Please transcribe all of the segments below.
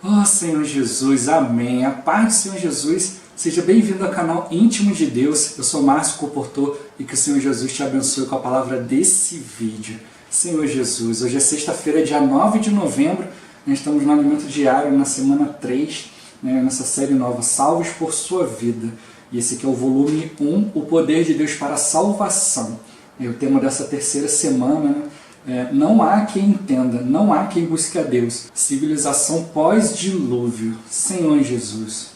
Oh Senhor Jesus, amém. A paz do Senhor Jesus, seja bem-vindo ao canal Íntimo de Deus. Eu sou Márcio Comportor e que o Senhor Jesus te abençoe com a palavra desse vídeo. Senhor Jesus, hoje é sexta-feira, dia 9 de novembro, nós estamos no Alimento Diário, na semana 3, nessa série nova, Salvos por Sua Vida. E esse aqui é o volume 1, O Poder de Deus para a Salvação. É o tema dessa terceira semana, não há quem entenda, não há quem busque a Deus. Civilização pós-dilúvio. Senhor Jesus.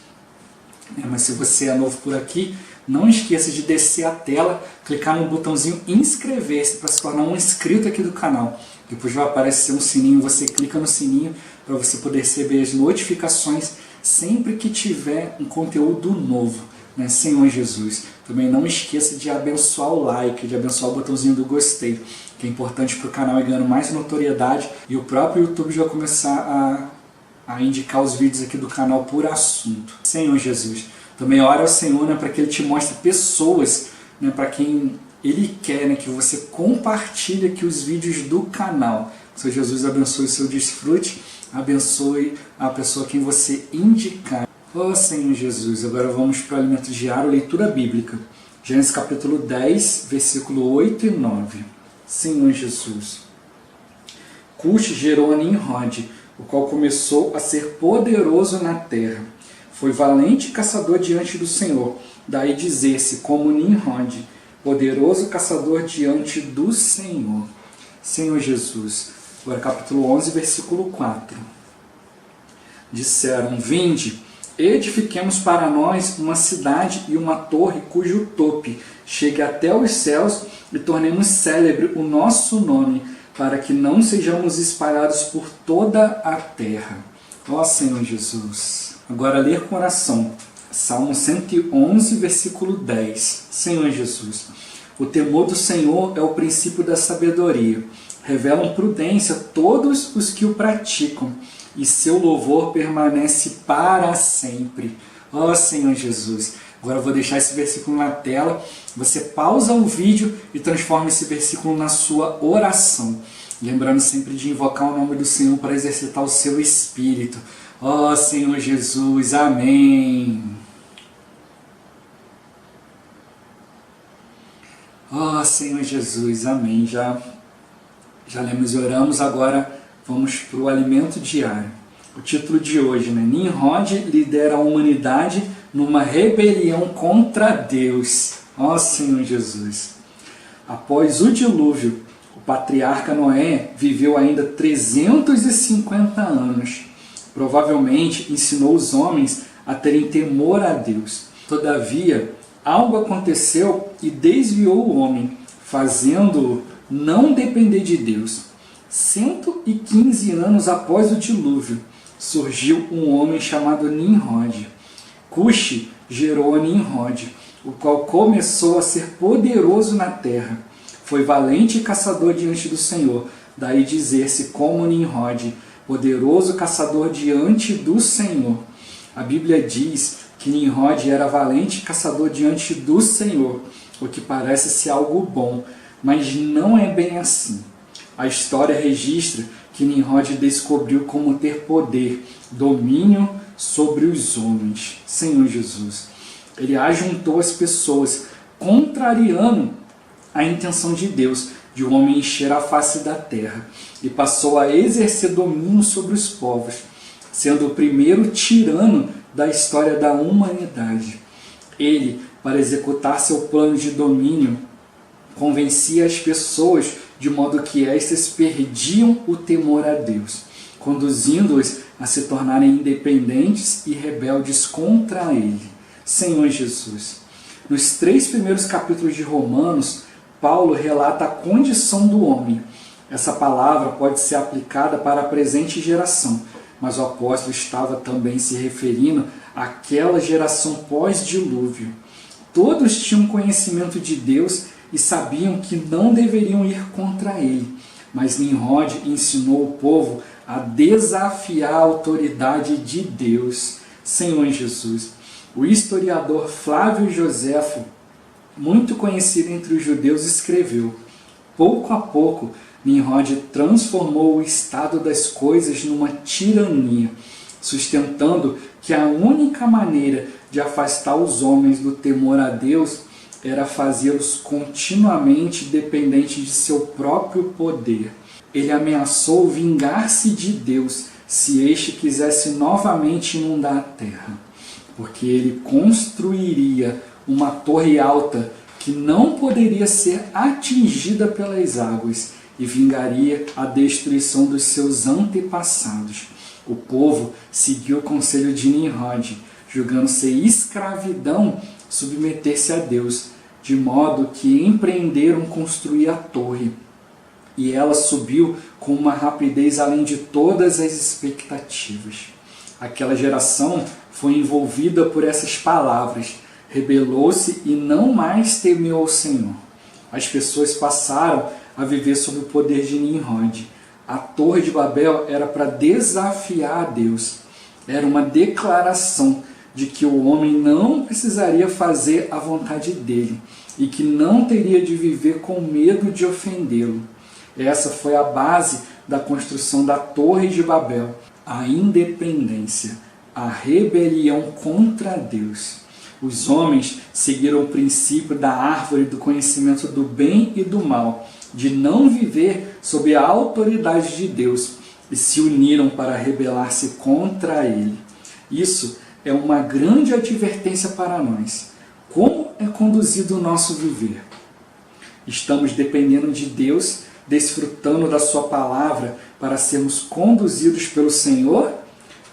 Mas se você é novo por aqui, não esqueça de descer a tela, clicar no botãozinho inscrever-se para se tornar um inscrito aqui do canal. Depois vai aparecer um sininho, você clica no sininho para você poder receber as notificações sempre que tiver um conteúdo novo. Senhor Jesus. Também não esqueça de abençoar o like, de abençoar o botãozinho do gostei, que é importante para o canal ir ganhando mais notoriedade e o próprio YouTube já vai começar a indicar os vídeos aqui do canal por assunto. Senhor Jesus. Também ora ao Senhor para que Ele te mostre pessoas para quem Ele quer que você compartilhe aqui os vídeos do canal. Senhor Jesus, abençoe o seu desfrute, abençoe a pessoa a quem você indicar. Oh Senhor Jesus, agora vamos para o alimento diário, leitura bíblica. Gênesis capítulo 10, versículo 8 e 9. Senhor Jesus. Cush gerou a Nimrod, o qual começou a ser poderoso na terra. Foi valente caçador diante do Senhor. Daí dizer-se como Nimrod, poderoso caçador diante do Senhor. Senhor Jesus. Agora capítulo 11, versículo 4. Disseram, vinde, edifiquemos para nós uma cidade e uma torre cujo tope chegue até os céus e tornemos célebre o nosso nome, para que não sejamos espalhados por toda a terra. Ó Senhor Jesus. Agora ler com oração. Salmo 111, versículo 10. Senhor Jesus. O temor do Senhor é o princípio da sabedoria. Revelam prudência todos os que o praticam, e seu louvor permanece para sempre. Ó Senhor Jesus. Agora eu vou deixar esse versículo na tela. Você pausa o vídeo e transforma esse versículo na sua oração. Lembrando sempre de invocar o nome do Senhor para exercitar o seu espírito. Ó Senhor Jesus. Amém. Ó Senhor Jesus. Amém. Já lemos e oramos, agora vamos para o alimento diário. O título de hoje, Nimrod lidera a humanidade numa rebelião contra Deus. Ó Senhor Jesus. Após o dilúvio, o patriarca Noé viveu ainda 350 anos. Provavelmente ensinou os homens a terem temor a Deus. Todavia, algo aconteceu e desviou o homem, fazendo-o não depender de Deus. 115 anos após o dilúvio, surgiu um homem chamado Nimrod. Cush gerou a Nimrod, o qual começou a ser poderoso na terra. Foi valente caçador diante do Senhor, daí dizer-se como Nimrod, poderoso caçador diante do Senhor. A Bíblia diz que Nimrod era valente caçador diante do Senhor, o que parece ser algo bom, mas não é bem assim. A história registra que Nimrod descobriu como ter poder, domínio sobre os homens. Senhor Jesus. Ele ajuntou as pessoas, contrariando a intenção de Deus de o homem encher a face da terra, e passou a exercer domínio sobre os povos, sendo o primeiro tirano da história da humanidade. Ele, para executar seu plano de domínio, convencia as pessoas de modo que estas perdiam o temor a Deus, conduzindo-os a se tornarem independentes e rebeldes contra Ele. Senhor Jesus. Nos 3 primeiros capítulos de Romanos, Paulo relata a condição do homem. Essa palavra pode ser aplicada para a presente geração, mas o apóstolo estava também se referindo àquela geração pós-dilúvio. Todos tinham conhecimento de Deus e sabiam que não deveriam ir contra ele. Mas Nimrod ensinou o povo a desafiar a autoridade de Deus. Senhor Jesus. O historiador Flávio Joséfo, muito conhecido entre os judeus, escreveu: pouco a pouco, Nimrod transformou o estado das coisas numa tirania. sustentando que a única maneira de afastar os homens do temor a Deus era fazê-los continuamente dependentes de seu próprio poder. Ele ameaçou vingar-se de Deus se este quisesse novamente inundar a terra, porque ele construiria uma torre alta que não poderia ser atingida pelas águas e vingaria a destruição dos seus antepassados. O povo seguiu o conselho de Nimrod, julgando ser escravidão submeter-se a Deus, de modo que empreenderam construir a torre. E ela subiu com uma rapidez além de todas as expectativas. Aquela geração foi envolvida por essas palavras, rebelou-se e não mais temeu ao Senhor. As pessoas passaram a viver sob o poder de Nimrod. A Torre de Babel era para desafiar a Deus. Era uma declaração de que o homem não precisaria fazer a vontade dele e que não teria de viver com medo de ofendê-lo. Essa foi a base da construção da Torre de Babel, a independência, a rebelião contra Deus. Os homens seguiram o princípio da árvore do conhecimento do bem e do mal, de não viver sob a autoridade de Deus, e se uniram para rebelar-se contra ele. Isso é uma grande advertência para nós. Como é conduzido o nosso viver? Estamos dependendo de Deus, desfrutando da sua palavra para sermos conduzidos pelo Senhor?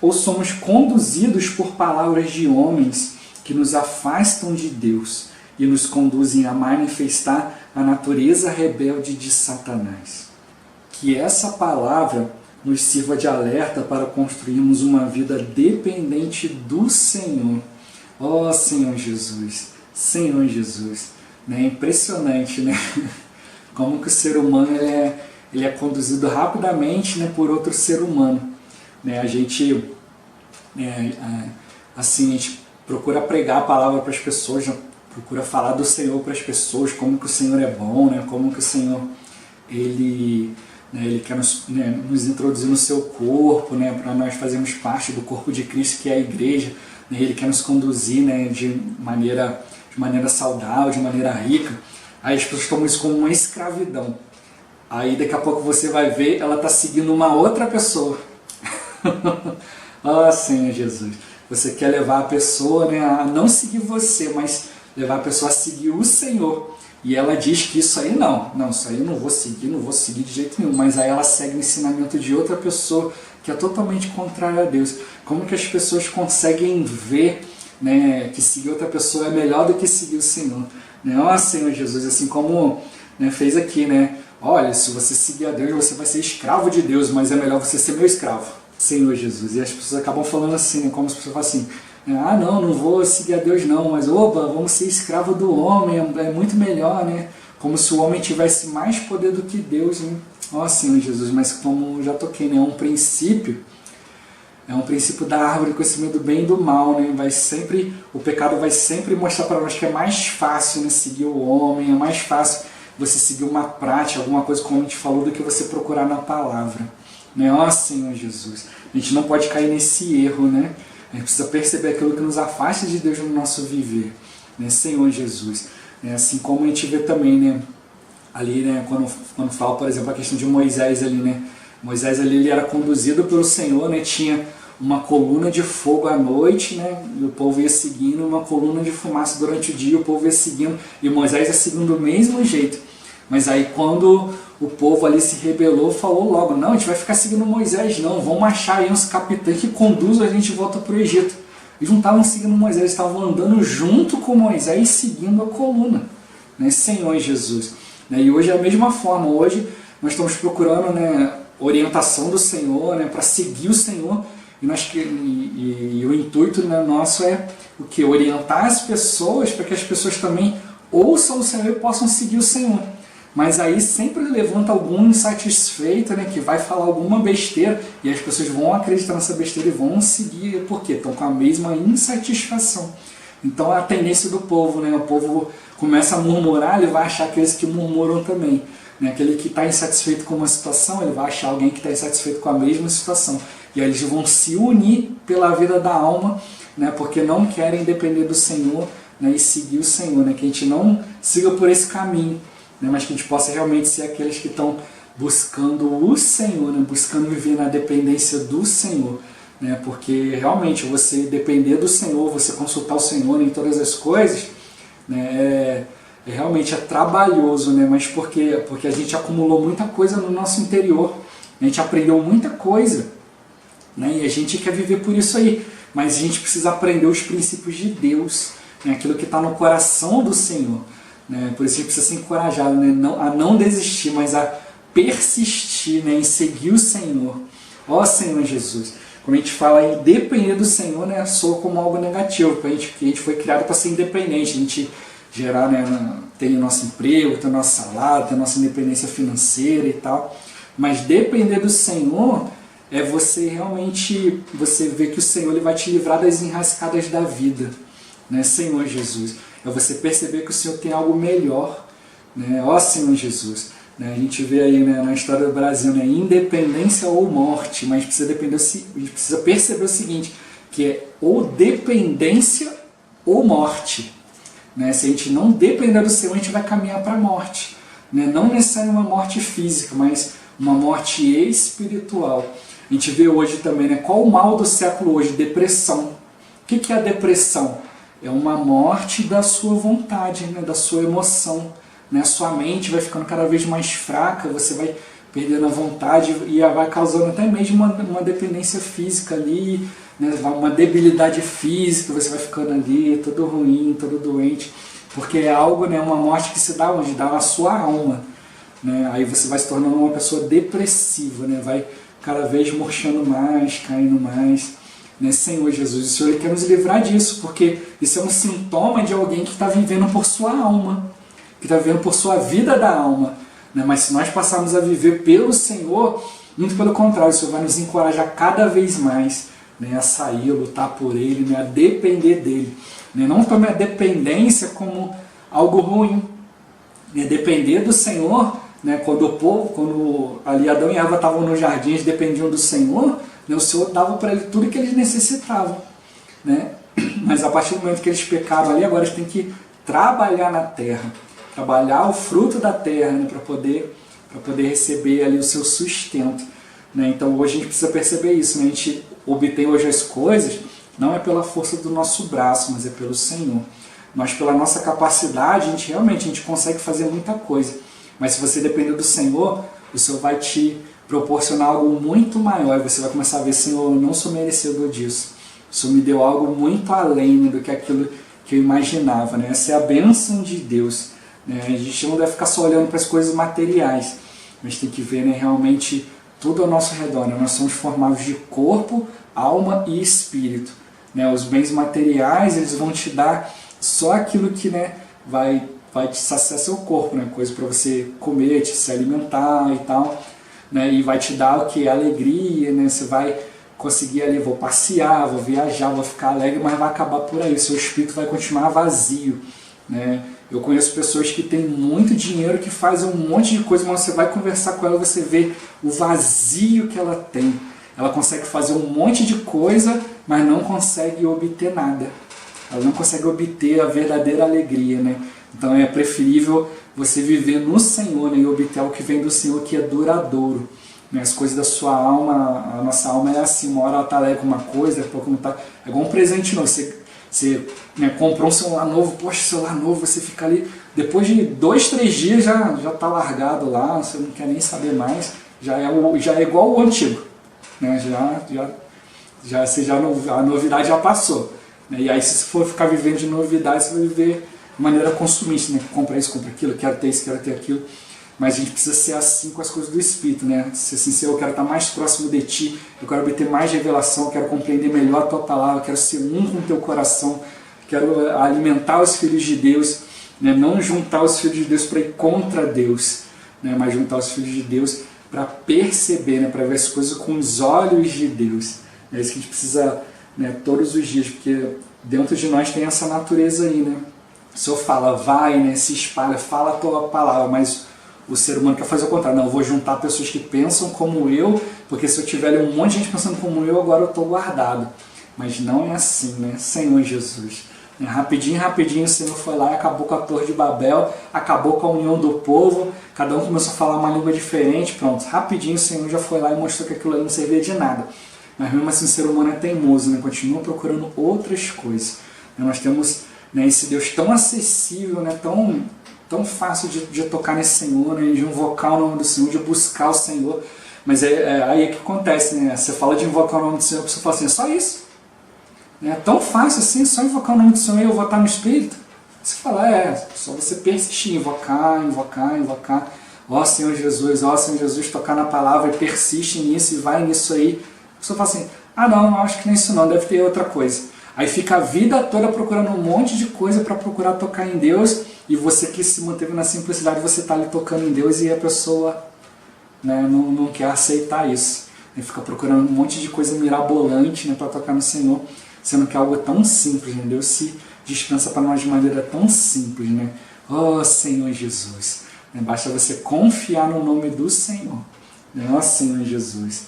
Ou somos conduzidos por palavras de homens que nos afastam de Deus e nos conduzem a manifestar a natureza rebelde de Satanás? Que essa palavra nos sirva de alerta para construirmos uma vida dependente do Senhor. Ó Senhor Jesus, Senhor Jesus. É impressionante, né? Como que o ser humano ele é conduzido rapidamente, né, por outro ser humano. A gente procura pregar a palavra para as pessoas, procura falar do Senhor para as pessoas, como que o Senhor é bom, né, como que o Senhor ele quer nos introduzir no seu corpo, né, para nós fazermos parte do corpo de Cristo, que é a igreja. Ele quer nos conduzir, né, de maneira saudável, de maneira rica. Aí as pessoas tomam isso como uma escravidão. Aí daqui a pouco você vai ver, ela está seguindo uma outra pessoa. Oh Senhor Jesus, você quer levar a pessoa, né, a não seguir você, mas levar a pessoa a seguir o Senhor. E ela diz que isso aí não, isso aí eu não vou seguir de jeito nenhum. Mas aí ela segue o ensinamento de outra pessoa que é totalmente contrário a Deus. Como que as pessoas conseguem ver, né, que seguir outra pessoa é melhor do que seguir o Senhor? Ó Senhor Jesus, assim como, né, fez aqui, né? Olha, se você seguir a Deus, você vai ser escravo de Deus, mas é melhor você ser meu escravo, Senhor Jesus. E as pessoas acabam falando assim, né, como as pessoas falam assim, não vou seguir a Deus não, mas opa, vamos ser escravo do homem, é muito melhor, né? Como se o homem tivesse mais poder do que Deus, né? Ó Senhor Jesus, mas como eu já toquei, né, é um princípio da árvore do conhecimento do bem e do mal, né? O pecado vai sempre mostrar para nós que é mais fácil, né, seguir o homem, é mais fácil você seguir uma prática, alguma coisa como a gente falou, do que você procurar na palavra, né? Ó Senhor Jesus, a gente não pode cair nesse erro, né? A gente precisa perceber aquilo que nos afasta de Deus no nosso viver, né? Senhor Jesus, assim como a gente vê também, né, ali, né, quando fala, por exemplo, a questão de Moisés ali, né? Moisés ali, ele era conduzido pelo Senhor, né? Tinha uma coluna de fogo à noite, né? E o povo ia seguindo, uma coluna de fumaça durante o dia, o povo ia seguindo, e Moisés ia seguindo do mesmo jeito. Mas aí quando o povo ali se rebelou, falou logo, não, a gente vai ficar seguindo Moisés não, vamos achar aí uns capitães que conduzam a gente de volta para o Egito. Eles não estavam seguindo Moisés, eles estavam andando junto com Moisés, seguindo a coluna, né? Senhor Jesus. E hoje é a mesma forma, hoje nós estamos procurando, né, orientação do Senhor, né, para seguir o Senhor, e o intuito, né, nosso é o que? Orientar as pessoas para que as pessoas também ouçam o Senhor e possam seguir o Senhor. Mas aí sempre levanta algum insatisfeito, né, que vai falar alguma besteira, e as pessoas vão acreditar nessa besteira e vão seguir, porque estão com a mesma insatisfação. Então é a tendência do povo, né? O povo começa a murmurar, ele vai achar aqueles que murmuram também. Aquele que está insatisfeito com uma situação, ele vai achar alguém que está insatisfeito com a mesma situação. e aí eles vão se unir pela vida da alma, né, porque não querem depender do Senhor, né, e seguir o Senhor, né, que a gente não siga por esse caminho, né, mas que a gente possa realmente ser aqueles que estão buscando o Senhor, né, buscando viver na dependência do Senhor, né, porque realmente você depender do Senhor, você consultar o Senhor em todas as coisas, né, realmente é trabalhoso, né, mas por quê? Porque a gente acumulou muita coisa no nosso interior, a gente aprendeu muita coisa, né, e a gente quer viver por isso aí, mas a gente precisa aprender os princípios de Deus, né, aquilo que está no coração do Senhor, né, por isso a gente precisa ser encorajado, né, a não desistir, mas a persistir, né, em seguir o Senhor. Ó Senhor Jesus, como a gente fala em depender do Senhor, né, soa como algo negativo, porque a gente foi criado para ser independente, a gente gerar, né, ter o nosso emprego, ter o nosso salário, ter a nossa independência financeira e tal, mas depender do Senhor é você realmente, você ver que o Senhor ele vai te livrar das enrascadas da vida, né, Senhor Jesus, é você perceber que o Senhor tem algo melhor, né, ó Senhor Jesus. A gente vê aí, né, na história do Brasil, né, independência ou morte, mas a gente precisa perceber o seguinte, que é ou dependência ou morte. Né? Se a gente não depender do Senhor, a gente vai caminhar para a morte. Né? Não necessariamente uma morte física, mas uma morte espiritual. A gente vê hoje também, né, qual o mal do século hoje? Depressão. O que é a depressão? É uma morte da sua vontade, né, da sua emoção. Né, sua mente vai ficando cada vez mais fraca, você vai perdendo a vontade e vai causando até mesmo uma dependência física ali, né, uma debilidade física, você vai ficando ali todo ruim, todo doente, porque é algo, né, uma morte que se dá onde? Dá na sua alma. Né, aí você vai se tornando uma pessoa depressiva, né, vai cada vez murchando mais, caindo mais. Né, Senhor Jesus, o Senhor quer nos livrar disso, porque isso é um sintoma de alguém que está vivendo por sua alma, que está vivendo por sua vida da alma. Né? Mas se nós passarmos a viver pelo Senhor, muito pelo contrário, o Senhor vai nos encorajar cada vez mais, né, a sair, a lutar por Ele, né, a depender dEle. Né? Não tome a dependência como algo ruim. Né? Depender do Senhor, né, quando ali Adão e Eva estavam no jardim, eles dependiam do Senhor, né, o Senhor dava para eles tudo que eles necessitavam. Né? Mas a partir do momento que eles pecaram ali, agora eles têm que trabalhar na terra, trabalhar o fruto da terra, né, para poder receber ali o seu sustento. Né? Então hoje a gente precisa perceber isso, né? A gente obtém hoje as coisas, não é pela força do nosso braço, mas é pelo Senhor. Nós, pela nossa capacidade, a gente consegue fazer muita coisa. Mas se você depender do Senhor, o Senhor vai te proporcionar algo muito maior. E você vai começar a ver, Senhor, eu não sou merecedor disso. O Senhor me deu algo muito além, né, do que aquilo que eu imaginava. Né? Essa é a bênção de Deus. Né? A gente não deve ficar só olhando para as coisas materiais, mas tem que ver, né, realmente tudo ao nosso redor. Né? Nós somos formados de corpo, alma e espírito. Né? Os bens materiais, eles vão te dar só aquilo que, né, vai te saciar seu corpo, né? Coisa para você comer, se alimentar e tal. Né? E vai te dar o que? Alegria, né? Você vai conseguir ali, vou passear, vou viajar, vou ficar alegre, mas vai acabar por aí. Seu espírito vai continuar vazio. Né? Eu conheço pessoas que têm muito dinheiro, que fazem um monte de coisa, mas você vai conversar com ela, você vê o vazio que ela tem. Ela consegue fazer um monte de coisa, mas não consegue obter nada. Ela não consegue obter a verdadeira alegria. Né? Então é preferível você viver no Senhor, né, e obter o que vem do Senhor, que é duradouro. Né? As coisas da sua alma, a nossa alma é assim, uma hora ela está alegre com uma coisa, daqui a pouco não está. É igual um presente novo. Você né, comprou um celular novo, poxa, celular novo, você fica ali, depois de 2, 3 dias já está largado lá, você não quer nem saber mais, já é igual o antigo. Né? A novidade já passou. Né? E aí se você for ficar vivendo de novidade, você vai viver de maneira consumista, né? Compra isso, compra aquilo, quero ter isso, quero ter aquilo. Mas a gente precisa ser assim com as coisas do Espírito, né? Ser sincero, eu quero estar mais próximo de Ti, eu quero obter mais revelação, eu quero compreender melhor a Tua palavra, eu quero ser um com o Teu coração, quero alimentar os filhos de Deus, né? Não juntar os filhos de Deus para ir contra Deus, né? Mas juntar os filhos de Deus para perceber, né? Para ver as coisas com os olhos de Deus. É isso que a gente precisa, né? Todos os dias, porque dentro de nós tem essa natureza aí, né? O Senhor fala, vai, né? Se espalha, fala a Tua palavra, mas o ser humano quer fazer o contrário. Não, eu vou juntar pessoas que pensam como eu, porque se eu tiver ali um monte de gente pensando como eu, agora eu estou guardado. Mas não é assim, né? Senhor Jesus. Rapidinho o Senhor foi lá e acabou com a Torre de Babel, acabou com a união do povo, cada um começou a falar uma língua diferente, pronto, rapidinho o Senhor já foi lá e mostrou que aquilo ali não servia de nada. Mas mesmo assim o ser humano é teimoso, né? Continua procurando outras coisas. Nós temos, né, esse Deus tão acessível, né, tão fácil de tocar nesse Senhor, né, de invocar o nome do Senhor, de buscar o Senhor. Mas aí é que acontece, né? Você fala de invocar o nome do Senhor, a pessoa fala assim, é só isso? É tão fácil assim, só invocar o nome do Senhor e eu vou estar no Espírito? Você fala, só você persistir, invocar. Ó Senhor Jesus, tocar na palavra e persiste nisso e vai nisso aí. A pessoa fala assim, não acho que não é isso não, deve ter outra coisa. Aí fica a vida toda procurando um monte de coisa para procurar tocar em Deus, e você que se manteve na simplicidade, você está ali tocando em Deus e a pessoa, né, não quer aceitar isso. Aí fica procurando um monte de coisa mirabolante, né, para tocar no Senhor, sendo que é algo tão simples, né? Deus se dispensa para nós de maneira tão simples, né? Oh Senhor Jesus, né? Basta você confiar no nome do Senhor, né? Oh Senhor Jesus,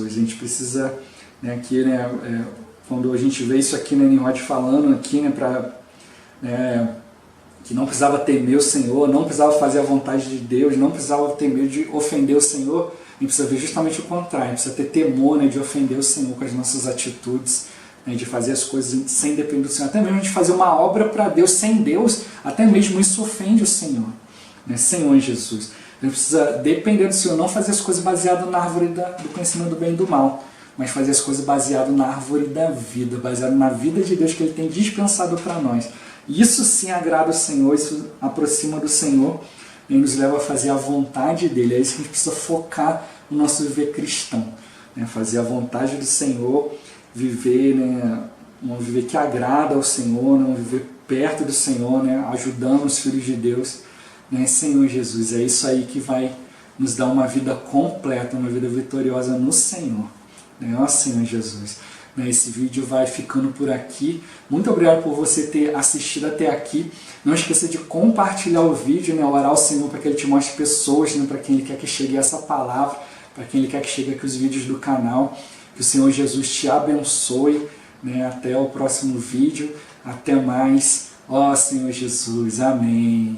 a gente precisa, né, aqui, né, quando a gente vê isso aqui, né, Nimrod falando aqui, né, que não precisava temer o Senhor, não precisava fazer a vontade de Deus, não precisava ter medo de ofender o Senhor, a gente precisa ver justamente o contrário, a gente precisa ter temor, né, de ofender o Senhor com as nossas atitudes, né, de fazer as coisas sem depender do Senhor, até mesmo de fazer uma obra para Deus sem Deus, até mesmo isso ofende o Senhor, né, Senhor Jesus. A gente precisa depender do Senhor, não fazer as coisas baseadas na árvore do conhecimento do bem e do mal, mas fazer as coisas baseadas na árvore da vida, baseado na vida de Deus que Ele tem dispensado para nós. Isso sim agrada o Senhor, isso aproxima do Senhor e nos leva a fazer a vontade dEle. É isso que a gente precisa focar no nosso viver cristão, né? Fazer a vontade do Senhor, viver, né, um viver que agrada ao Senhor, né? Um viver perto do Senhor, né? Ajudando os filhos de Deus, né? Senhor Jesus, é isso aí que vai nos dar uma vida completa, uma vida vitoriosa no Senhor, né? Ó Senhor Jesus. Esse vídeo vai ficando por aqui. Muito obrigado por você ter assistido até aqui. Não esqueça de compartilhar o vídeo, né? Orar ao Senhor para que Ele te mostre pessoas, né? Para quem Ele quer que chegue essa palavra, para quem Ele quer que chegue aqui os vídeos do canal. Que o Senhor Jesus te abençoe, né? Até o próximo vídeo. Até mais. Ó Senhor Jesus. Amém.